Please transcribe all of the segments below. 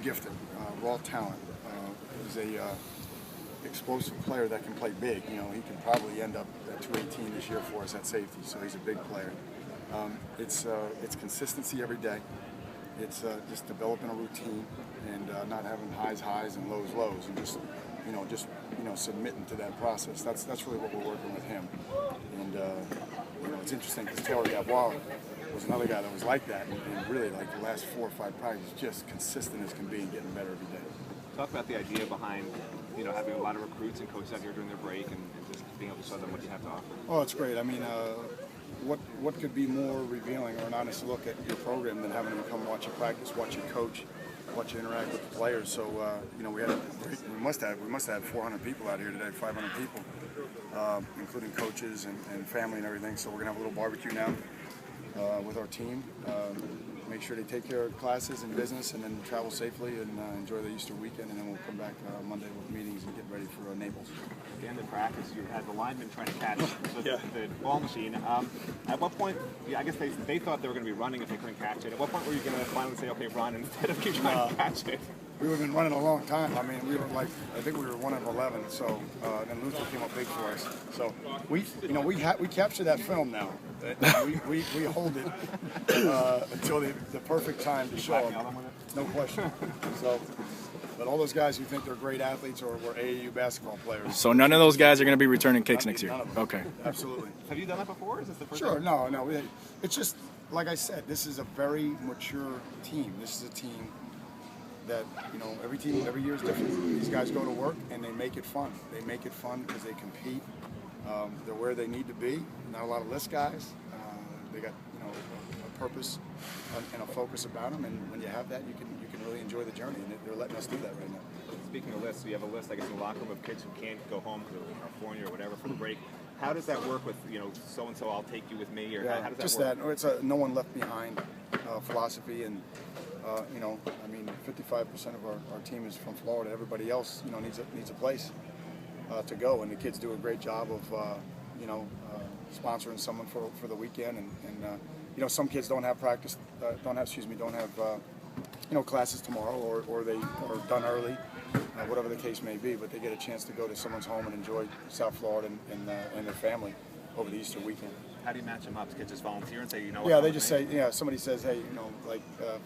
gifted, raw talent. He's a explosive player that can play big. You know, he could probably end up at 218 this year for us at safety, so he's a big player. It's consistency every day. It's just developing a routine and not having highs and lows, and just submitting to that process. That's really what we're working with him. And it's interesting because Taylor Gavois was another guy that was like that, and really like the last 4 or 5 practices, just consistent as can be and getting better every day. Talk about the idea behind having a lot of recruits and coaches out here during their break and just being able to show them what you have to offer. Oh, it's great. I mean, what could be more revealing or an honest look at your program than having them come watch you practice, watch you coach, watch you interact with the players. So we must have 400 people out here today, 500 people, including coaches and family and everything. So we're gonna have a little barbecue now with our team. Make sure they take care of classes and business, and then travel safely and enjoy the Easter weekend, and then we'll come back Monday with meetings and get ready for Naples. At the end of practice, you had the linemen trying to catch the ball machine. At what point, I guess they thought they were going to be running if they couldn't catch it. At what point were you going to finally say, okay, run, instead of keep trying to catch it? We would have been running a long time. I mean, I think we were 1 of 11. So then Luther came up big for us. So we capture that film now. We hold it until the perfect time to show them. No question. So, but all those guys who think they're great athletes or were AAU basketball players. So none of those guys are going to be returning kicks next year. Okay. Absolutely. Have you done that before? Is this the first Sure. time? No. It's just like I said. This is a very mature team. This is a team that every year is different. These guys go to work and they make it fun. They make it fun because they compete. They're where they need to be. Not a lot of list guys. They got a purpose and a focus about them. And when you have that, you can really enjoy the journey. And they're letting us do that right now. Speaking of lists, you have a list, I guess, in the locker room of kids who can't go home because they're in California or whatever for the break. How does that work with so and so? I'll take you with me, or how does that just work? that. It's a no one left behind philosophy, and 55% of our team is from Florida. Everybody else, needs a place to go, and the kids do a great job of sponsoring someone for the weekend, and some kids don't have practice, don't have classes tomorrow, or they are done early, whatever the case may be, but they get a chance to go to someone's home and enjoy South Florida and their family over the Easter weekend. How do you match them up? Kids just volunteer and say, Yeah, they just say, somebody says, hey,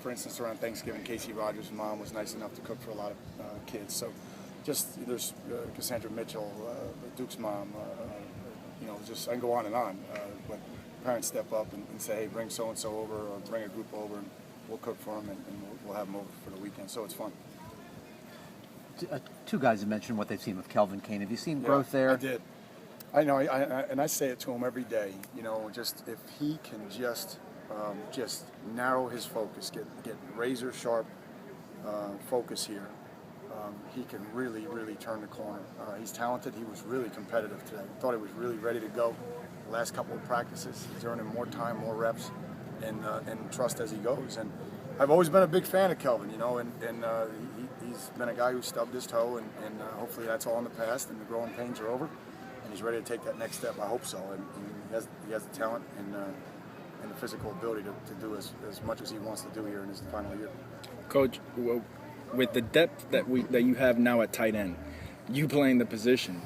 for instance, around Thanksgiving, Casey Rogers' mom was nice enough to cook for a lot of kids. So just there's Cassandra Mitchell, Duke's mom, just I can go on and on. But parents step up and say, hey, bring so-and-so over, or bring a group over, and we'll cook for them, and we'll have them over for the weekend. So it's fun. 2 guys have mentioned what they've seen with Kelvin Kane. Have you seen growth there? I did. I know, and I say it to him every day. Just if he can just narrow his focus, get razor sharp focus here, he can really turn the corner. He's talented. He was really competitive today. I thought he was really ready to go. The last couple of practices, he's earning more time, more reps, and trust as he goes. And I've always been a big fan of Kelvin, and he's been a guy who stubbed his toe, and hopefully that's all in the past, and the growing pains are over, and he's ready to take that next step. I hope so, and he has the talent and the physical ability to do as much as he wants to do here in his final year. Coach, with the depth that you have now at tight end, you playing the position,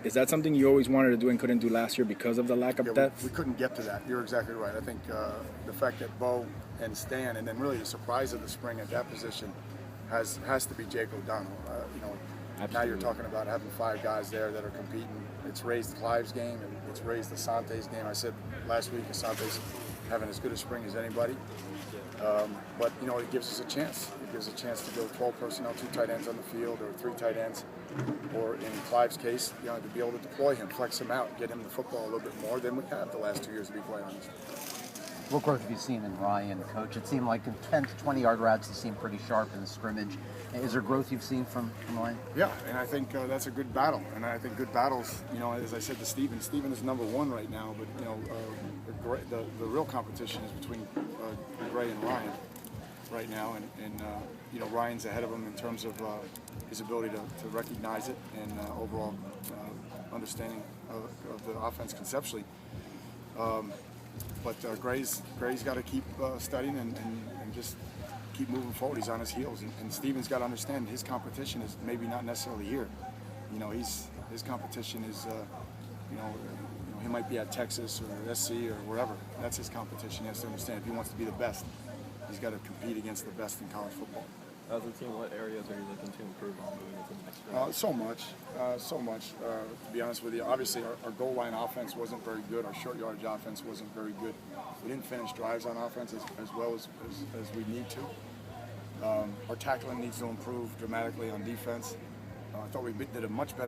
is that something you always wanted to do and couldn't do last year because of the lack of depth? We couldn't get to that. You're exactly right. I think the fact that Bo and Stan, and then really the surprise of the spring at that position, has to be Jake O'Donnell. Now you're talking about having 5 guys there that are competing. It's raised Clive's game, and it's raised Asante's game. I said last week Asante's having as good a spring as anybody. But it gives us a chance. It gives a chance to go 12 personnel, 2 tight ends on the field, or 3 tight ends, or in Clive's case, to be able to deploy him, flex him out, get him the football a little bit more than we have the last 2 years, to be quite honest. What growth have you seen in Ryan, Coach? It seemed like in 10 to 20-yard routes, he seemed pretty sharp in the scrimmage. Is there growth you've seen from Ryan? Yeah, and I think that's a good battle. And I think good battles, as I said to Steven is number 1 right now, but, the real competition is between Gray and Ryan right now. And Ryan's ahead of him in terms of his ability to recognize it and overall understanding of the offense conceptually. But Gray's got to keep studying and just keep moving forward. He's on his heels, and Steven's got to understand his competition is maybe not necessarily here. You know, his competition is, he might be at Texas or SC or wherever. That's his competition. He has to understand if he wants to be the best, he's got to compete against the best in college football. As a team, what areas are you looking to improve on moving into the next round? So much. To be honest with you, obviously our goal line offense wasn't very good. Our short yardage offense wasn't very good. We didn't finish drives on offense as well as we need to. Our tackling needs to improve dramatically on defense. I thought we did a much better